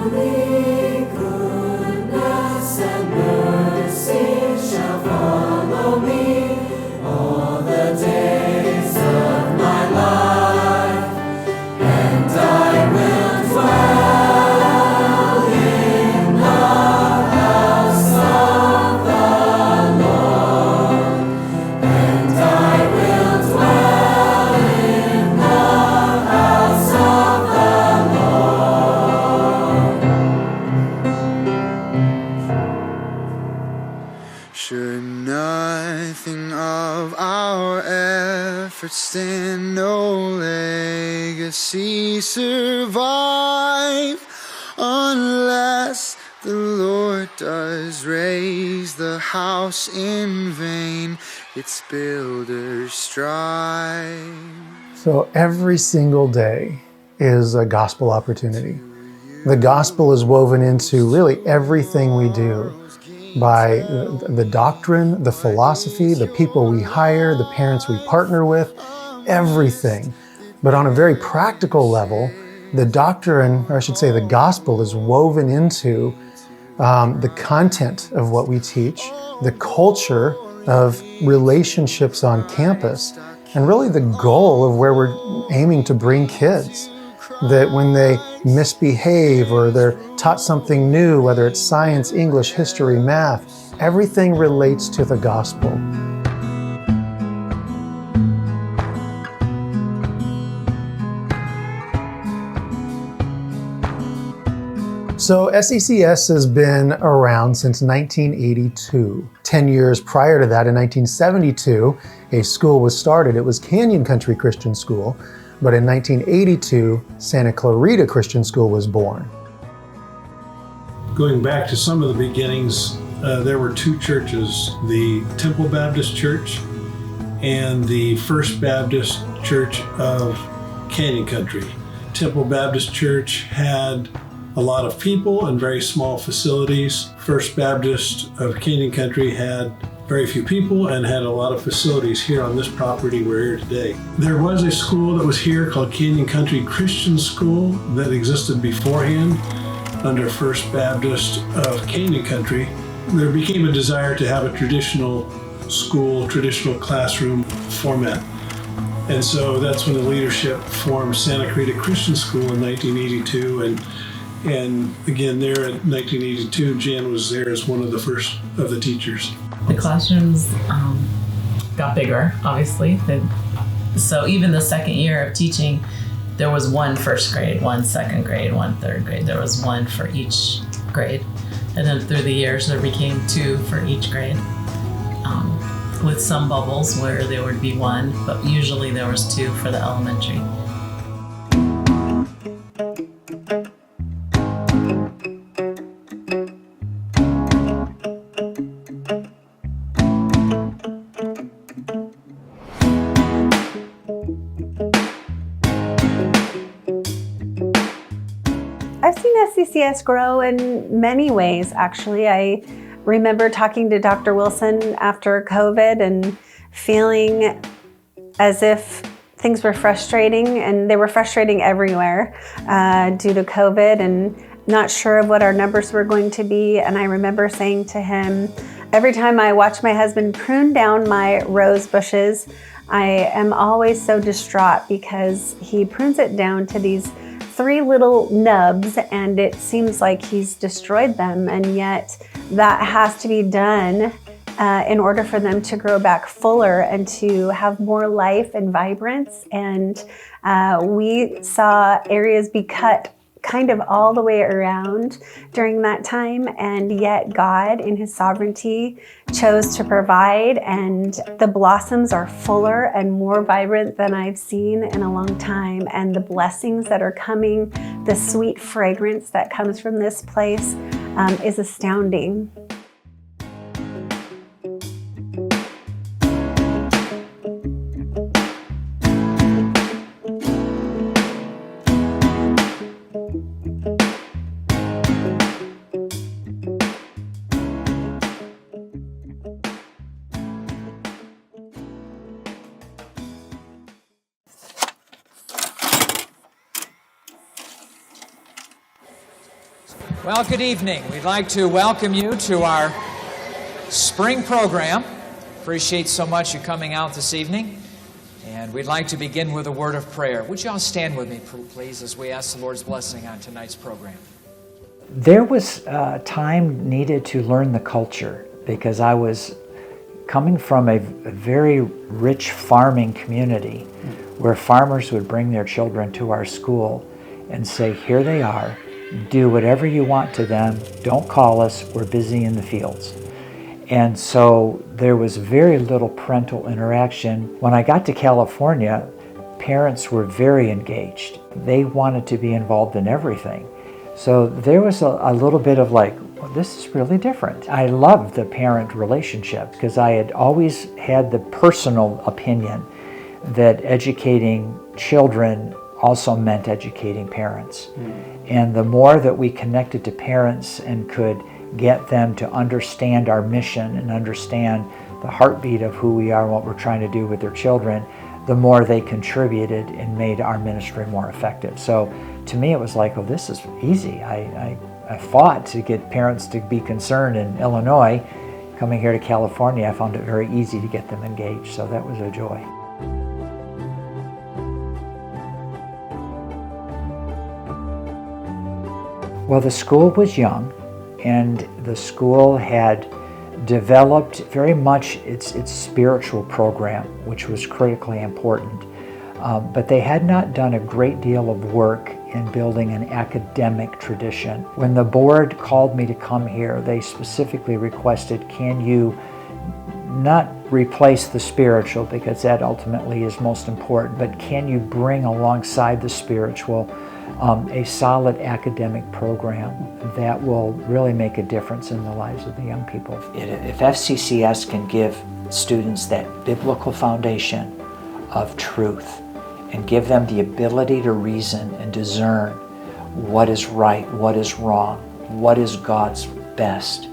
Surely goodness and mercy shall follow me all the days of my life, and I will dwell in the house of the Lord, and I will dwell in the house of the Lord. Should nothing of our efforts stand, no legacy survive, unless the Lord does raise the house in vain, its builders strive. So every single day is a gospel opportunity. The gospel is woven into really everything we do, by the doctrine, the philosophy, the people we hire, the parents we partner with, everything. But on a very practical level, the doctrine, or I should say the gospel, is woven into the content of what we teach, the culture of relationships on campus, and really the goal of where we're aiming to bring kids. That when they misbehave or they're taught something new, whether it's science, English, history, math, everything relates to the gospel. So SECS has been around since 1982. 10 years prior to that, in 1972, a school was started. It was Canyon Country Christian School. But in 1982, Santa Clarita Christian School was born. Going back to some of the beginnings, there were two churches, the Temple Baptist Church and the First Baptist Church of Canyon Country. Temple Baptist Church had a lot of people and very small facilities. First Baptist of Canyon Country had very few people and had a lot of facilities here on this property we're here today. There was a school that was here called Canyon Country Christian School that existed beforehand under First Baptist of Canyon Country. There became a desire to have a traditional school, traditional classroom format. And so that's when the leadership formed Santa Clarita Christian School in 1982. And again, there in 1982, Jan was there as one of the first of the teachers. The classrooms got bigger, obviously. So even the second year of teaching, there was one first grade, one second grade, one third grade. There was one for each grade. And then through the years, there became two for each grade, with some bubbles where there would be one, but usually there was two for the elementary. I've seen SCCS grow in many ways, actually. I remember talking to Dr. Wilson after COVID and feeling as if things were frustrating, and they were frustrating everywhere due to COVID, and not sure of what our numbers were going to be. And I remember saying to him, every time I watch my husband prune down my rose bushes, I am always so distraught because he prunes it down to these 3 little nubs, and it seems like he's destroyed them, and yet that has to be done in order for them to grow back fuller and to have more life and vibrance. And we saw areas be cut kind of all the way around during that time, and yet God in his sovereignty chose to provide, and the blossoms are fuller and more vibrant than I've seen in a long time. And the blessings that are coming, the sweet fragrance that comes from this place is astounding. Well, good evening. We'd like to welcome you to our spring program. Appreciate so much you coming out this evening. And we'd like to begin with a word of prayer. Would you all stand with me, please, as we ask the Lord's blessing on tonight's program? There was time needed to learn the culture, because I was coming from a very rich farming community where farmers would bring their children to our school and say, here they are, do whatever you want to them, don't call us, we're busy in the fields. And so there was very little parental interaction. When I got to California, parents were very engaged. They wanted to be involved in everything. So there was a little bit of like, well, this is really different. I loved the parent relationship because I had always had the personal opinion that educating children also meant educating parents. And the more that we connected to parents and could get them to understand our mission and understand the heartbeat of who we are and what we're trying to do with their children, the more they contributed and made our ministry more effective. So to me it was like, oh, this is easy. I fought to get parents to be concerned in Illinois. Coming here to California, I found it very easy to get them engaged, so that was a joy. Well, the school was young, and the school had developed very much its spiritual program, which was critically important. But they had not done a great deal of work in building an academic tradition. When the board called me to come here, they specifically requested, can you not replace the spiritual, because that ultimately is most important, but can you bring alongside the spiritual a solid academic program that will really make a difference in the lives of the young people. If FCCS can give students that biblical foundation of truth and give them the ability to reason and discern what is right, what is wrong, what is God's best,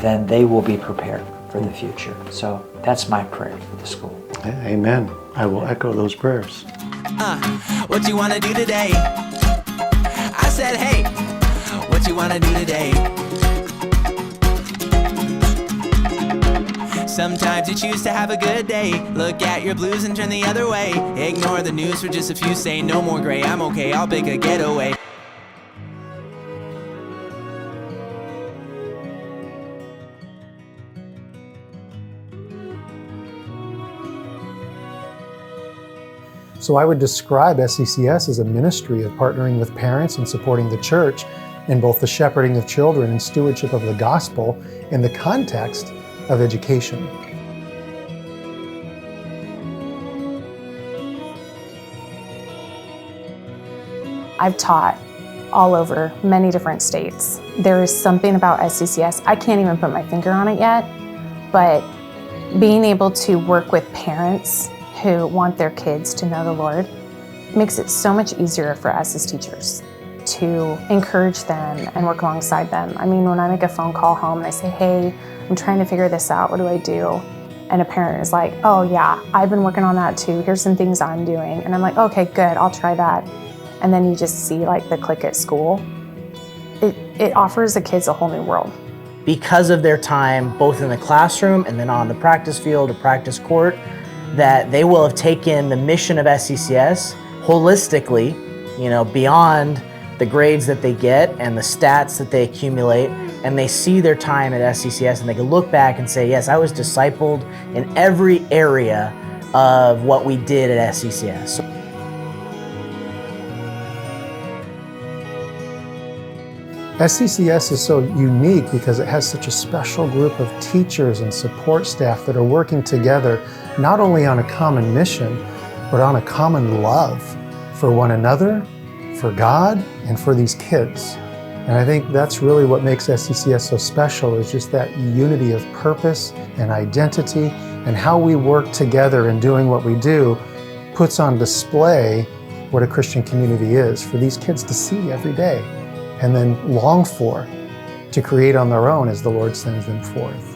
then they will be prepared for the future. So that's my prayer for the school. Amen. I will echo those prayers. What you want to do today? I said, hey, what you want to do today? Sometimes you choose to have a good day. Look at your blues and turn the other way. Ignore the news for just a few, say no more gray. I'm okay, I'll pick a getaway. So I would describe SCCS as a ministry of partnering with parents and supporting the church in both the shepherding of children and stewardship of the gospel in the context of education. I've taught all over many different states. There is something about SCCS, I can't even put my finger on it yet, but being able to work with parents who want their kids to know the Lord makes it so much easier for us as teachers to encourage them and work alongside them. I mean, when I make a phone call home and I say, hey, I'm trying to figure this out, what do I do? And a parent is like, oh yeah, I've been working on that too. Here's some things I'm doing. And I'm like, okay, good, I'll try that. And then you just see like the click at school. It offers the kids a whole new world. Because of their time, both in the classroom and then on the practice field or practice court, that they will have taken the mission of SCCS holistically, beyond the grades that they get and the stats that they accumulate, and they see their time at SCCS and they can look back and say, yes, I was discipled in every area of what we did at SCCS. SCCS is so unique because it has such a special group of teachers and support staff that are working together not only on a common mission, but on a common love for one another, for God, and for these kids. And I think that's really what makes SCCS so special, is just that unity of purpose and identity, and how we work together in doing what we do puts on display what a Christian community is for these kids to see every day and then long for, to create on their own as the Lord sends them forth.